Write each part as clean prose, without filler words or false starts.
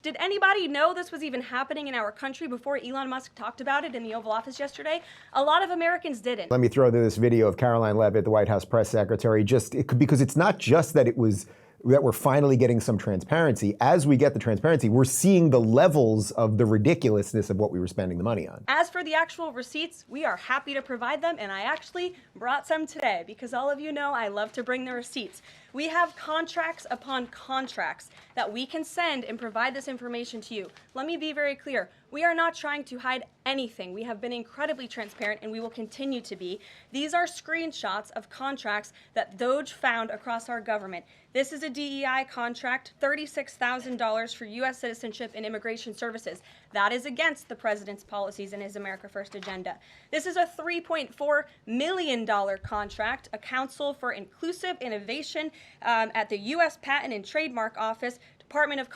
Did anybody know this was even happening in our country before Elon Musk talked about it in the Oval Office yesterday? A lot of Americans didn't. Let me throw to this video of Karoline Leavitt, the White House press secretary, because it's not just that we're finally getting some transparency. As we get the transparency, we're seeing the levels of the ridiculousness of what we were spending the money on. As for the actual receipts, we are happy to provide them, and I actually brought some today because all of you know I love to bring the receipts. We have contracts upon contracts that we can send and provide this information to you. Let me be very clear. We are not trying to hide anything. We have been incredibly transparent, and we will continue to be. These are screenshots of contracts that DOGE found across our government. This is a DEI contract, $36,000 for U.S. citizenship and immigration services. That is against the president's policies and his America First agenda. This is a $3.4 million contract, a Council for Inclusive Innovation at the U.S. Patent and Trademark Office, Department of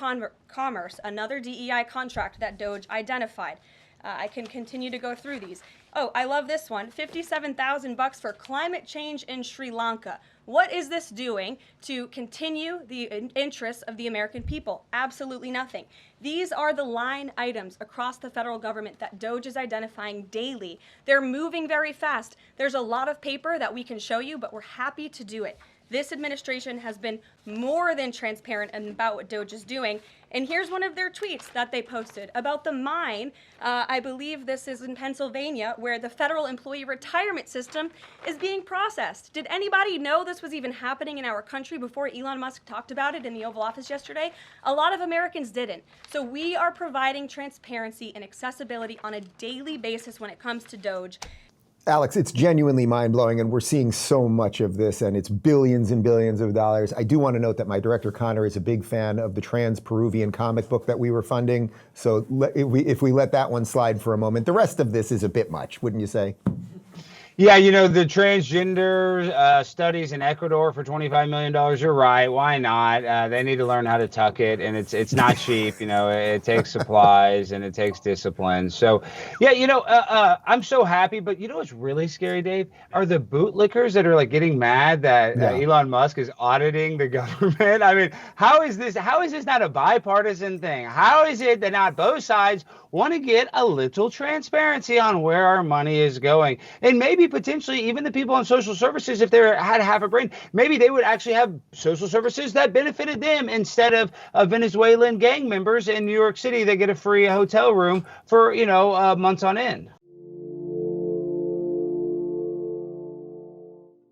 Commerce, another DEI contract that DOGE identified. I can continue to go through these. Oh, I love this one, $57,000 for climate change in Sri Lanka. What is this doing to continue the interests of the American people? Absolutely nothing. These are the line items across the federal government that DOGE is identifying daily. They're moving very fast. There's a lot of paper that we can show you, but we're happy to do it. This administration has been more than transparent about what DOGE is doing. And here's one of their tweets that they posted about the mine. I believe this is in Pennsylvania, where the federal employee retirement system is being processed. Did anybody know this was even happening in our country before Elon Musk talked about it in the Oval Office yesterday? A lot of Americans didn't. So we are providing transparency and accessibility on a daily basis when it comes to DOGE. Alex, it's genuinely mind-blowing, and we're seeing so much of this, and it's billions and billions of dollars. I do want to note that my director, Connor, is a big fan of the Trans-Peruvian comic book that we were funding. So if we let that one slide for a moment, the rest of this is a bit much, wouldn't you say? Yeah, the transgender studies in Ecuador for $25 million, you're right. Why not? They need to learn how to tuck it, and it's not cheap. It takes supplies and it takes discipline. So, yeah, I'm so happy. But what's really scary, Dave, are the bootlickers that are like getting mad that Elon Musk is auditing the government. I mean, how is this not a bipartisan thing? How is it that not both sides want to get a little transparency on where our money is going? And maybe potentially even the people on social services, if they had half a brain, maybe they would actually have social services that benefited them instead of Venezuelan gang members in New York City that get a free hotel room for, months on end.